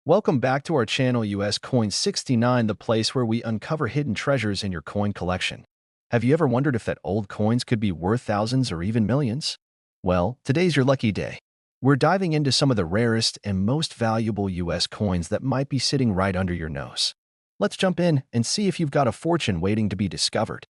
Welcome back to our channel US Coin 69, the place where we uncover hidden treasures in your coin collection. Have you ever wondered if that old coins could be worth thousands or even millions? Well, today's your lucky day. We're diving into some of the rarest and most valuable US coins that might be sitting right under your nose. Let's jump in and see if you've got a fortune waiting to be discovered.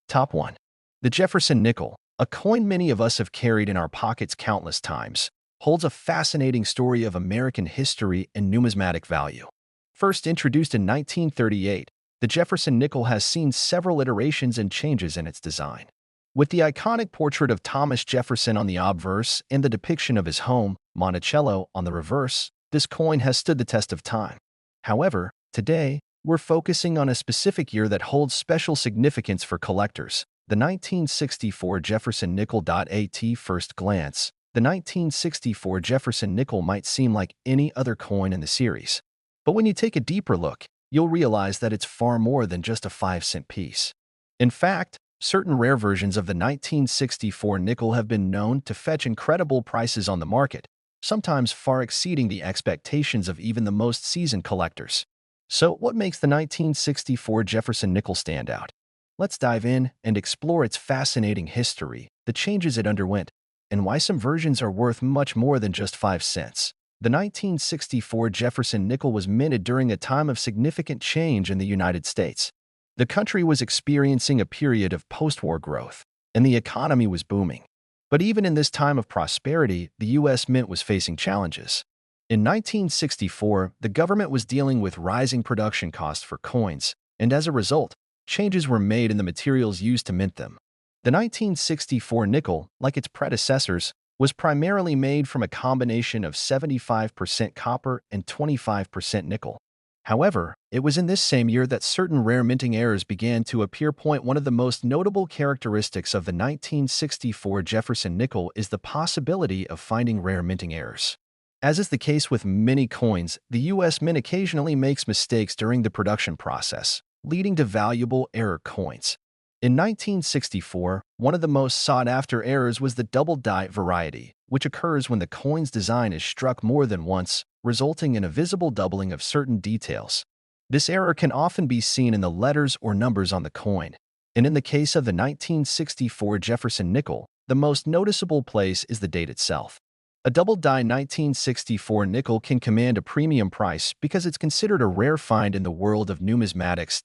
Top 1. The Jefferson nickel, a coin many of us have carried in our pockets countless times, holds a fascinating story of American history and numismatic value. First introduced in 1938, the Jefferson nickel has seen several iterations and changes in its design. With the iconic portrait of Thomas Jefferson on the obverse and the depiction of his home, Monticello, on the reverse, this coin has stood the test of time. However, today, we're focusing on a specific year that holds special significance for collectors, the 1964 Jefferson nickel. At first glance, the 1964 Jefferson nickel might seem like any other coin in the series. But when you take a deeper look, you'll realize that it's far more than just a 5-cent piece. In fact, certain rare versions of the 1964 nickel have been known to fetch incredible prices on the market, sometimes far exceeding the expectations of even the most seasoned collectors. So, what makes the 1964 Jefferson nickel stand out? Let's dive in and explore its fascinating history, the changes it underwent, and why some versions are worth much more than just 5 cents. The 1964 Jefferson nickel was minted during a time of significant change in the United States. The country was experiencing a period of post-war growth, and the economy was booming. But even in this time of prosperity, the U.S. Mint was facing challenges. In 1964, the government was dealing with rising production costs for coins, and as a result, changes were made in the materials used to mint them. The 1964 nickel, like its predecessors, was primarily made from a combination of 75% copper and 25% nickel. However, it was in this same year that certain rare minting errors began to appear. One of the most notable characteristics of the 1964 Jefferson nickel is the possibility of finding rare minting errors. As is the case with many coins, the U.S. Mint occasionally makes mistakes during the production process, leading to valuable error coins. In 1964, one of the most sought-after errors was the double die rarity, which occurs when the coin's design is struck more than once, resulting in a visible doubling of certain details. This error can often be seen in the letters or numbers on the coin, and in the case of the 1964 Jefferson nickel, the most noticeable place is the date itself. A double-die 1964 nickel can command a premium price because it's considered a rare find in the world of numismatics.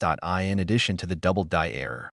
In addition to the double-die error,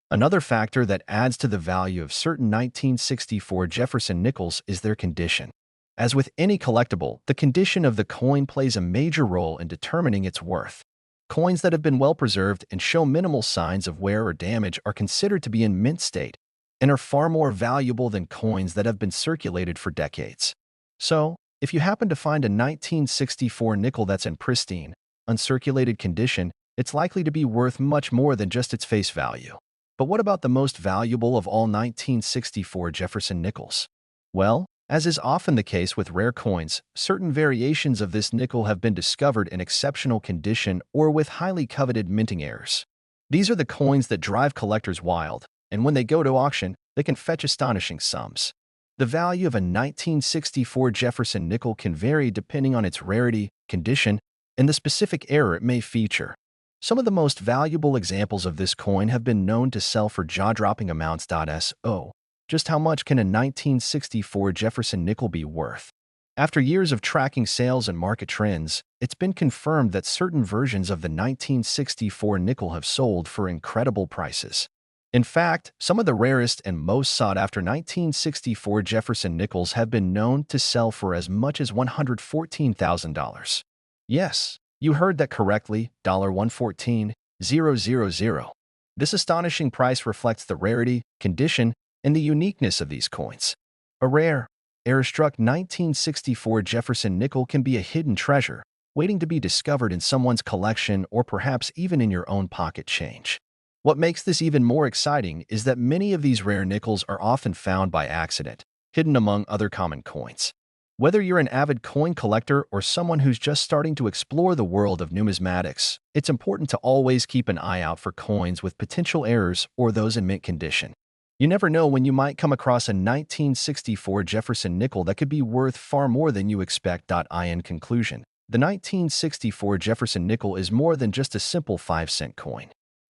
another factor that adds to the value of certain 1964 Jefferson nickels is their condition. As with any collectible, the condition of the coin plays a major role in determining its worth. Coins that have been well preserved and show minimal signs of wear or damage are considered to be in mint state and are far more valuable than coins that have been circulated for decades. So, if you happen to find a 1964 nickel that's in pristine, uncirculated condition, it's likely to be worth much more than just its face value. But what about the most valuable of all 1964 Jefferson nickels? Well, as is often the case with rare coins, certain variations of this nickel have been discovered in exceptional condition or with highly coveted minting errors. These are the coins that drive collectors wild, and when they go to auction, they can fetch astonishing sums. The value of a 1964 Jefferson nickel can vary depending on its rarity, condition, and the specific error it may feature. Some of the most valuable examples of this coin have been known to sell for jaw-dropping amounts. So, just how much can a 1964 Jefferson nickel be worth? After years of tracking sales and market trends, it's been confirmed that certain versions of the 1964 nickel have sold for incredible prices. In fact, some of the rarest and most sought-after 1964 Jefferson nickels have been known to sell for as much as $114,000. Yes, you heard that correctly, $114,000. This astonishing price reflects the rarity, condition, and the uniqueness of these coins. A rare, error-struck 1964 Jefferson nickel can be a hidden treasure, waiting to be discovered in someone's collection or perhaps even in your own pocket change. What makes this even more exciting is that many of these rare nickels are often found by accident, hidden among other common coins. Whether you're an avid coin collector or someone who's just starting to explore the world of numismatics, it's important to always keep an eye out for coins with potential errors or those in mint condition. You never know when you might come across a 1964 Jefferson nickel that could be worth far more than you expect. In conclusion, The 1964 Jefferson nickel is more than just a simple 5-cent coin.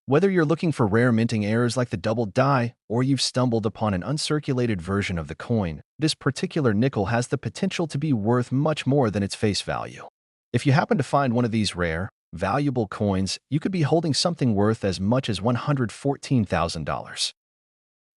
Whether you're looking for rare minting errors like the double die or you've stumbled upon an uncirculated version of the coin, this particular nickel has the potential to be worth much more than its face value. If you happen to find one of these rare, valuable coins, you could be holding something worth as much as $114,000.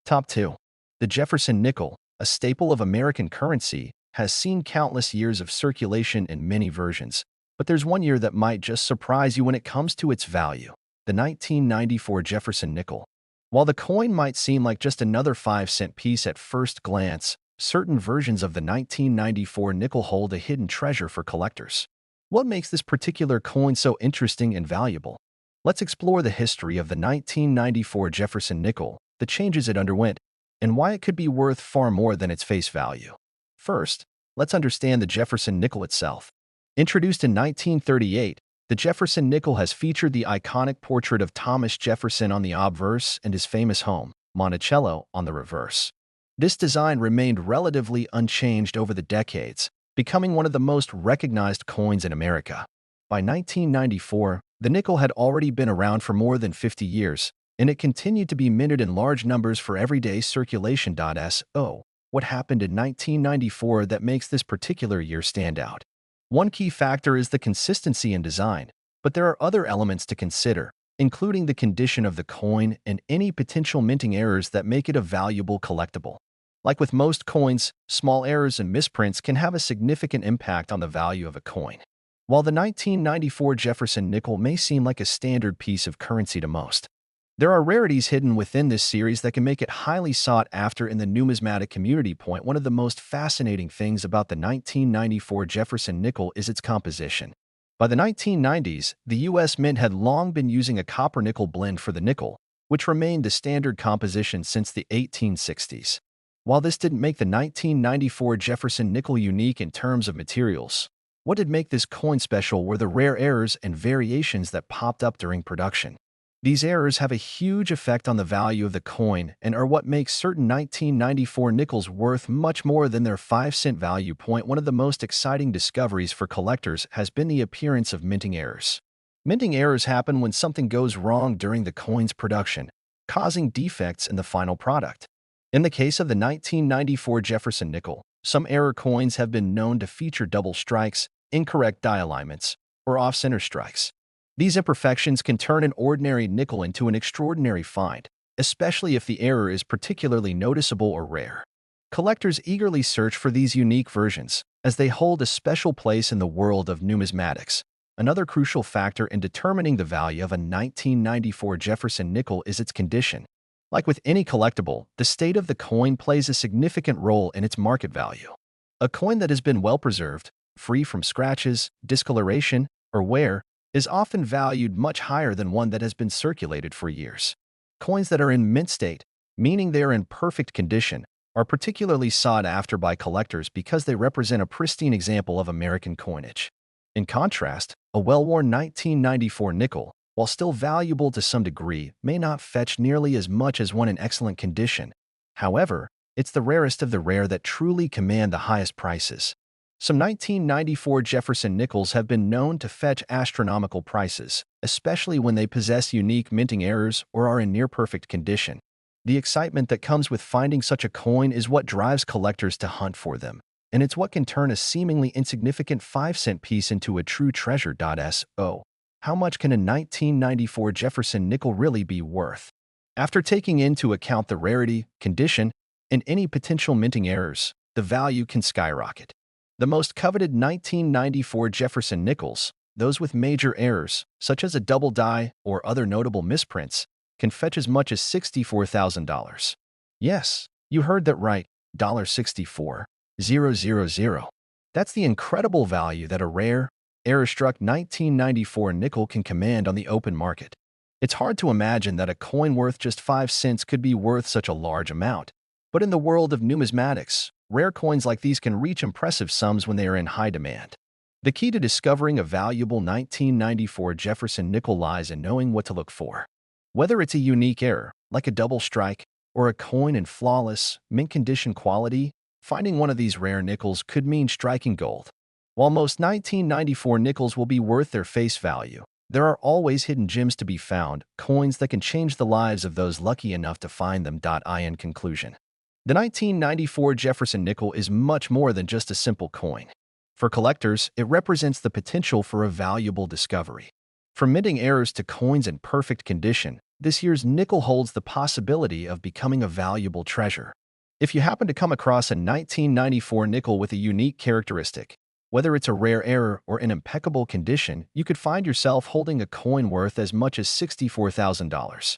Top 2. The Jefferson nickel, a staple of American currency, has seen countless years of circulation in many versions, but there's one year that might just surprise you when it comes to its value: the 1994 Jefferson nickel. While the coin might seem like just another 5-cent piece at first glance, certain versions of the 1994 nickel hold a hidden treasure for collectors. What makes this particular coin so interesting and valuable? Let's explore the history of the 1994 Jefferson nickel, the changes it underwent, and why it could be worth far more than its face value. First, let's understand the Jefferson nickel itself. Introduced in 1938, the Jefferson nickel has featured the iconic portrait of Thomas Jefferson on the obverse and his famous home, Monticello, on the reverse. This design remained relatively unchanged over the decades, becoming one of the most recognized coins in America. By 1994, the nickel had already been around for more than 50 years, and it continued to be minted in large numbers for everyday circulation. So, what happened in 1994 that makes this particular year stand out? One key factor is the consistency in design, but there are other elements to consider, including the condition of the coin and any potential minting errors that make it a valuable collectible. Like with most coins, small errors and misprints can have a significant impact on the value of a coin. While the 1994 Jefferson nickel may seem like a standard piece of currency to most, there are rarities hidden within this series that can make it highly sought after in the numismatic community. One of the most fascinating things about the 1994 Jefferson nickel is its composition. By the 1990s, the U.S. Mint had long been using a copper-nickel blend for the nickel, which remained the standard composition since the 1860s. While this didn't make the 1994 Jefferson nickel unique in terms of materials, what did make this coin special were the rare errors and variations that popped up during production. These errors have a huge effect on the value of the coin and are what makes certain 1994 nickels worth much more than their 5-cent value. One of the most exciting discoveries for collectors has been the appearance of minting errors. Minting errors happen when something goes wrong during the coin's production, causing defects in the final product. In the case of the 1994 Jefferson nickel, some error coins have been known to feature double strikes, incorrect die alignments, or off-center strikes. These imperfections can turn an ordinary nickel into an extraordinary find, especially if the error is particularly noticeable or rare. Collectors eagerly search for these unique versions, as they hold a special place in the world of numismatics. Another crucial factor in determining the value of a 1994 Jefferson nickel is its condition. Like with any collectible, the state of the coin plays a significant role in its market value. A coin that has been well preserved, free from scratches, discoloration, or wear, is often valued much higher than one that has been circulated for years. Coins that are in mint state, meaning they are in perfect condition, are particularly sought after by collectors because they represent a pristine example of American coinage. In contrast, a well-worn 1994 nickel, while still valuable to some degree, may not fetch nearly as much as one in excellent condition. However, it's the rarest of the rare that truly command the highest prices. Some 1994 Jefferson nickels have been known to fetch astronomical prices, especially when they possess unique minting errors or are in near-perfect condition. The excitement that comes with finding such a coin is what drives collectors to hunt for them, and it's what can turn a seemingly insignificant 5-cent piece into a true treasure. So, how much can a 1994 Jefferson nickel really be worth? After taking into account the rarity, condition, and any potential minting errors, the value can skyrocket. The most coveted 1994 Jefferson nickels, those with major errors, such as a double die or other notable misprints, can fetch as much as $64,000. Yes, you heard that right, $64,000. That's the incredible value that a rare, error-struck 1994 nickel can command on the open market. It's hard to imagine that a coin worth just 5 cents could be worth such a large amount. But in the world of numismatics, rare coins like these can reach impressive sums when they are in high demand. The key to discovering a valuable 1994 Jefferson nickel lies in knowing what to look for. Whether it's a unique error, like a double strike, or a coin in flawless, mint condition quality, finding one of these rare nickels could mean striking gold. While most 1994 nickels will be worth their face value, there are always hidden gems to be found, coins that can change the lives of those lucky enough to find them. In conclusion, the 1994 Jefferson nickel is much more than just a simple coin. For collectors, it represents the potential for a valuable discovery. From minting errors to coins in perfect condition, this year's nickel holds the possibility of becoming a valuable treasure. If you happen to come across a 1994 nickel with a unique characteristic, whether it's a rare error or in impeccable condition, you could find yourself holding a coin worth as much as $64,000.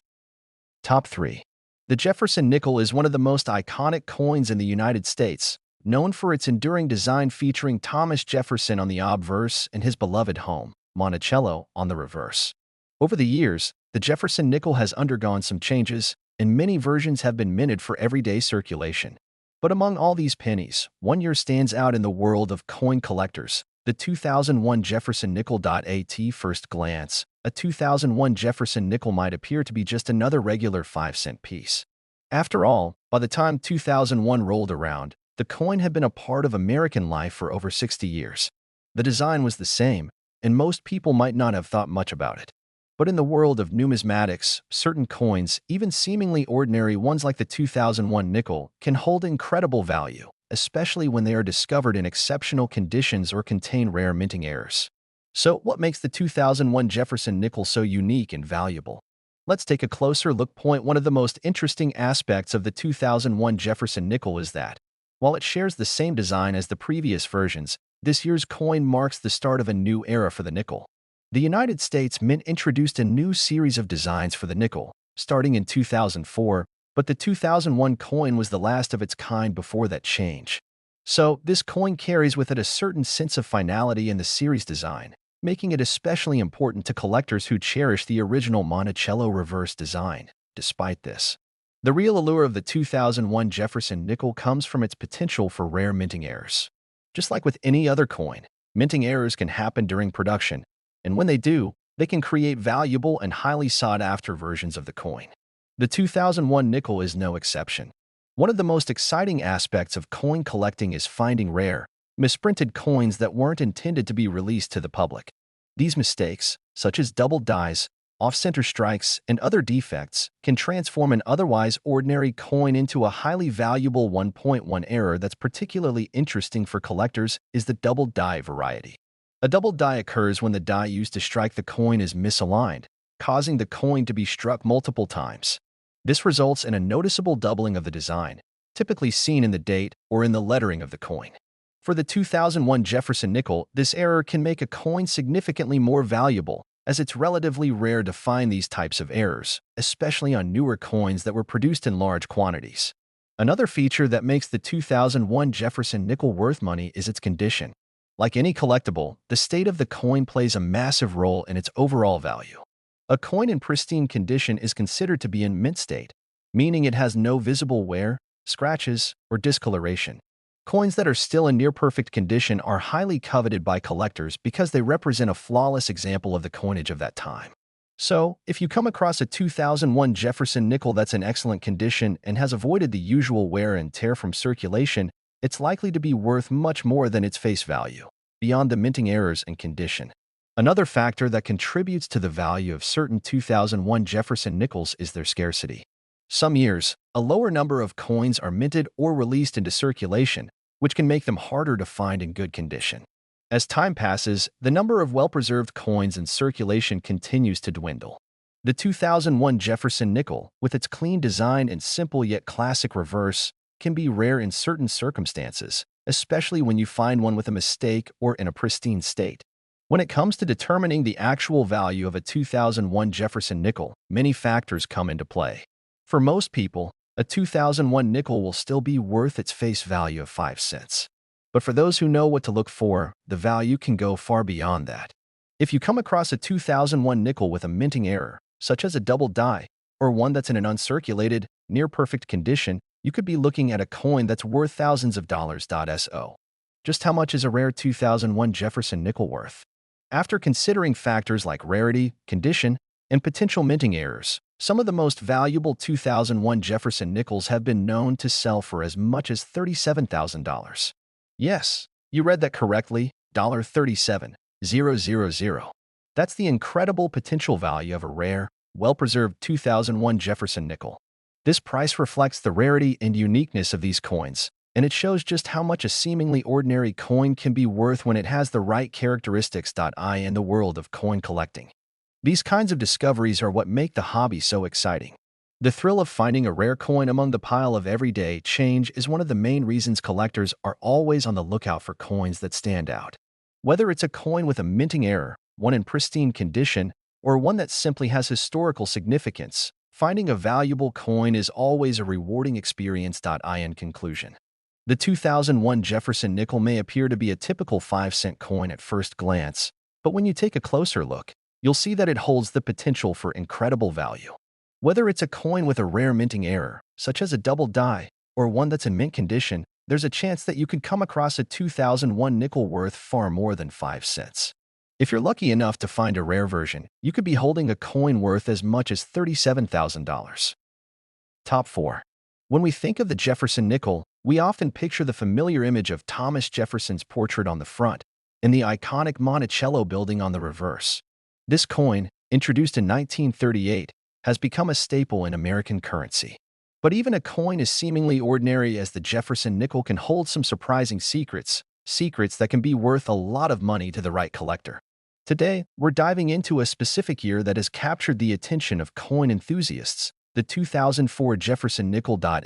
Top 3. The Jefferson nickel is one of the most iconic coins in the United States, known for its enduring design featuring Thomas Jefferson on the obverse and his beloved home, Monticello, on the reverse. Over the years, the Jefferson nickel has undergone some changes, and many versions have been minted for everyday circulation. But among all these pennies, one year stands out in the world of coin collectors: the 2001 Jefferson nickel. At first glance, a 2001 Jefferson nickel might appear to be just another regular 5-cent piece. After all, by the time 2001 rolled around, the coin had been a part of American life for over 60 years. The design was the same, and most people might not have thought much about it. But in the world of numismatics, certain coins, even seemingly ordinary ones like the 2001 nickel, can hold incredible value, especially when they are discovered in exceptional conditions or contain rare minting errors. So, what makes the 2001 Jefferson nickel so unique and valuable? Let's take a closer look. One of the most interesting aspects of the 2001 Jefferson nickel is that, while it shares the same design as the previous versions, this year's coin marks the start of a new era for the nickel. The United States Mint introduced a new series of designs for the nickel, starting in 2004, but the 2001 coin was the last of its kind before that change. So, this coin carries with it a certain sense of finality in the series design, making it especially important to collectors who cherish the original Monticello reverse design. Despite this, the real allure of the 2001 Jefferson nickel comes from its potential for rare minting errors. Just like with any other coin, minting errors can happen during production, and when they do, they can create valuable and highly sought-after versions of the coin. The 2001 nickel is no exception. One of the most exciting aspects of coin collecting is finding rare, misprinted coins that weren't intended to be released to the public. These mistakes, such as double dies, off-center strikes, and other defects, can transform an otherwise ordinary coin into a highly valuable 1.1 error. That's particularly interesting for collectors is the double die variety. A double die occurs when the die used to strike the coin is misaligned, causing the coin to be struck multiple times. This results in a noticeable doubling of the design, typically seen in the date or in the lettering of the coin. For the 2001 Jefferson nickel, this error can make a coin significantly more valuable, as it's relatively rare to find these types of errors, especially on newer coins that were produced in large quantities. Another feature that makes the 2001 Jefferson nickel worth money is its condition. Like any collectible, the state of the coin plays a massive role in its overall value. A coin in pristine condition is considered to be in mint state, meaning it has no visible wear, scratches, or discoloration. Coins that are still in near-perfect condition are highly coveted by collectors because they represent a flawless example of the coinage of that time. So, if you come across a 2001 Jefferson nickel that's in excellent condition and has avoided the usual wear and tear from circulation, it's likely to be worth much more than its face value, beyond the minting errors and condition. Another factor that contributes to the value of certain 2001 Jefferson nickels is their scarcity. Some years, a lower number of coins are minted or released into circulation, which can make them harder to find in good condition. As time passes, the number of well-preserved coins in circulation continues to dwindle. The 2001 Jefferson nickel, with its clean design and simple yet classic reverse, can be rare in certain circumstances, especially when you find one with a mistake or in a pristine state. When it comes to determining the actual value of a 2001 Jefferson nickel, many factors come into play. For most people, a 2001 nickel will still be worth its face value of 5 cents. But for those who know what to look for, the value can go far beyond that. If you come across a 2001 nickel with a minting error, such as a double die, or one that's in an uncirculated, near-perfect condition, you could be looking at a coin that's worth thousands of dollars. So, just how much is a rare 2001 Jefferson nickel worth? After considering factors like rarity, condition, and potential minting errors, some of the most valuable 2001 Jefferson nickels have been known to sell for as much as $37,000. Yes, you read that correctly. $37,000. That's the incredible potential value of a rare, well-preserved 2001 Jefferson nickel. This price reflects the rarity and uniqueness of these coins, and it shows just how much a seemingly ordinary coin can be worth when it has the right characteristics. In the world of coin collecting, these kinds of discoveries are what make the hobby so exciting. The thrill of finding a rare coin among the pile of everyday change is one of the main reasons collectors are always on the lookout for coins that stand out. Whether it's a coin with a minting error, one in pristine condition, or one that simply has historical significance, finding a valuable coin is always a rewarding experience. In conclusion, the 2001 Jefferson nickel may appear to be a typical 5-cent coin at first glance, but when you take a closer look, you'll see that it holds the potential for incredible value. Whether it's a coin with a rare minting error, such as a double die, or one that's in mint condition, there's a chance that you could come across a 2001 nickel worth far more than 5 cents. If you're lucky enough to find a rare version, you could be holding a coin worth as much as $37,000. Top 4. When we think of the Jefferson nickel, we often picture the familiar image of Thomas Jefferson's portrait on the front and the iconic Monticello building on the reverse. This coin, introduced in 1938, has become a staple in American currency. But even a coin as seemingly ordinary as the Jefferson nickel can hold some surprising secrets that can be worth a lot of money to the right collector. Today, we're diving into a specific year that has captured the attention of coin enthusiasts, the 2004 Jefferson nickel. At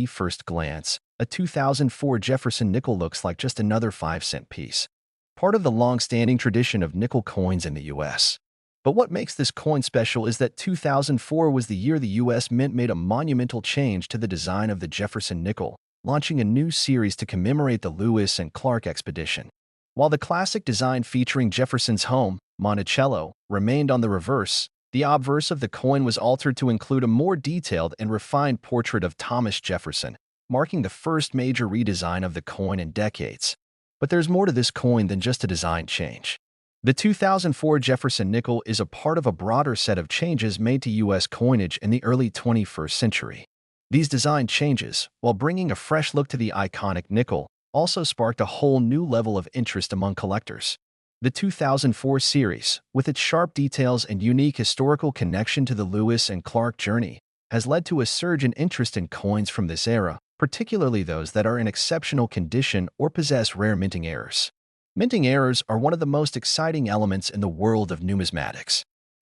first glance, a 2004 Jefferson nickel looks like just another 5-cent piece, part of the long-standing tradition of nickel coins in the U.S. But what makes this coin special is that 2004 was the year the U.S. Mint made a monumental change to the design of the Jefferson nickel, launching a new series to commemorate the Lewis and Clark expedition. While the classic design featuring Jefferson's home, Monticello, remained on the reverse, the obverse of the coin was altered to include a more detailed and refined portrait of Thomas Jefferson, marking the first major redesign of the coin in decades. But there's more to this coin than just a design change. The 2004 Jefferson nickel is a part of a broader set of changes made to U.S. coinage in the early 21st century. These design changes, while bringing a fresh look to the iconic nickel, also sparked a whole new level of interest among collectors. The 2004 series, with its sharp details and unique historical connection to the Lewis and Clark journey, has led to a surge in interest in coins from this era, particularly those that are in exceptional condition or possess rare minting errors. Minting errors are one of the most exciting elements in the world of numismatics.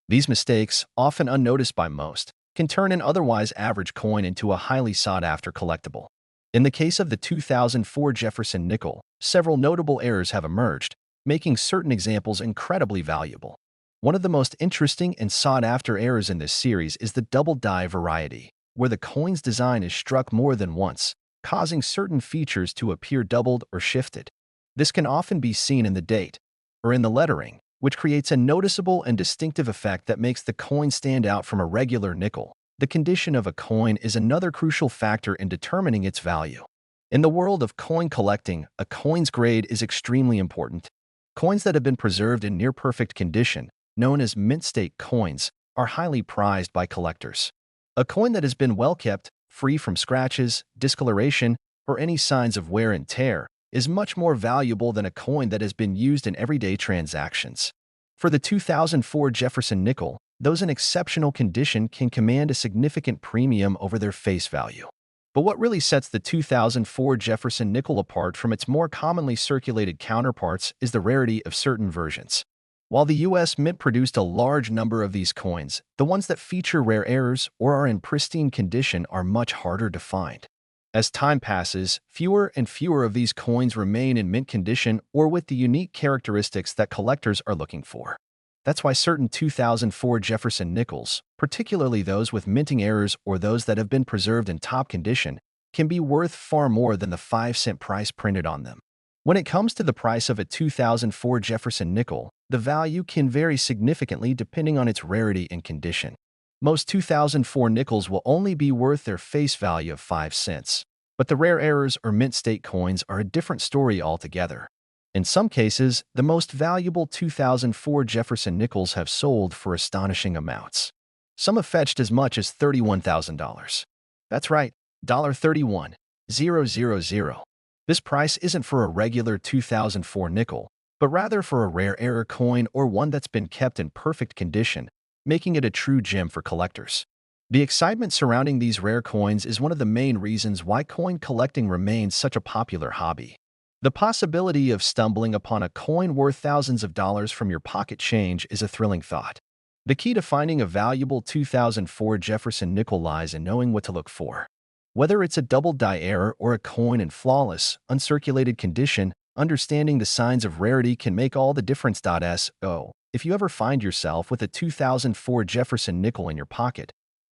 These mistakes, often unnoticed by most, can turn an otherwise average coin into a highly sought-after collectible. In the case of the 2004 Jefferson nickel, several notable errors have emerged, making certain examples incredibly valuable. One of the most interesting and sought-after errors in this series is the double die variety, where the coin's design is struck more than once, causing certain features to appear doubled or shifted. This can often be seen in the date or in the lettering, which creates a noticeable and distinctive effect that makes the coin stand out from a regular nickel. The condition of a coin is another crucial factor in determining its value. In the world of coin collecting, a coin's grade is extremely important. Coins that have been preserved in near-perfect condition, known as mint-state coins, are highly prized by collectors. A coin that has been well kept, free from scratches, discoloration, or any signs of wear and tear, is much more valuable than a coin that has been used in everyday transactions. For the 2004 Jefferson nickel, those in exceptional condition can command a significant premium over their face value. But what really sets the 2004 Jefferson nickel apart from its more commonly circulated counterparts is the rarity of certain versions. While the U.S. Mint produced a large number of these coins, the ones that feature rare errors or are in pristine condition are much harder to find. As time passes, fewer and fewer of these coins remain in mint condition or with the unique characteristics that collectors are looking for. That's why certain 2004 Jefferson nickels, particularly those with minting errors or those that have been preserved in top condition, can be worth far more than the 5-cent price printed on them. When it comes to the price of a 2004 Jefferson nickel, the value can vary significantly depending on its rarity and condition. Most 2004 nickels will only be worth their face value of 5 cents, but the rare errors or mint-state coins are a different story altogether. In some cases, the most valuable 2004 Jefferson nickels have sold for astonishing amounts. Some have fetched as much as $31,000. That's right, $31,000. This price isn't for a regular 2004 nickel, but rather for a rare error coin or one that's been kept in perfect condition, making it a true gem for collectors. The excitement surrounding these rare coins is one of the main reasons why coin collecting remains such a popular hobby. The possibility of stumbling upon a coin worth thousands of dollars from your pocket change is a thrilling thought. The key to finding a valuable 2004 Jefferson nickel lies in knowing what to look for. Whether it's a double die error or a coin in flawless, uncirculated condition, understanding the signs of rarity can make all the difference. So, if you ever find yourself with a 2004 Jefferson nickel in your pocket,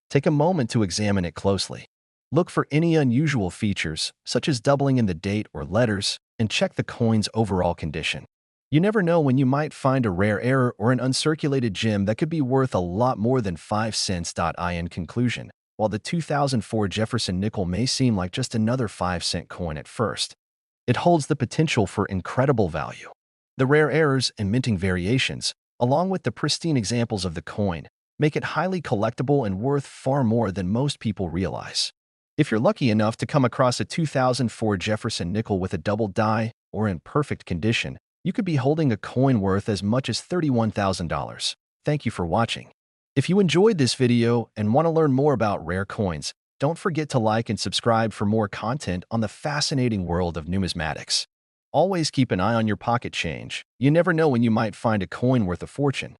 take a moment to examine it closely. Look for any unusual features, such as doubling in the date or letters, and check the coin's overall condition. You never know when you might find a rare error or an uncirculated gem that could be worth a lot more than 5 cents. In conclusion, while the 2004 Jefferson nickel may seem like just another 5-cent coin at first, it holds the potential for incredible value. The rare errors and minting variations, along with the pristine examples of the coin, make it highly collectible and worth far more than most people realize. If you're lucky enough to come across a 2004 Jefferson nickel with a double die or in perfect condition, you could be holding a coin worth as much as $31,000. Thank you for watching. If you enjoyed this video and want to learn more about rare coins, don't forget to like and subscribe for more content on the fascinating world of numismatics. Always keep an eye on your pocket change. You never know when you might find a coin worth a fortune.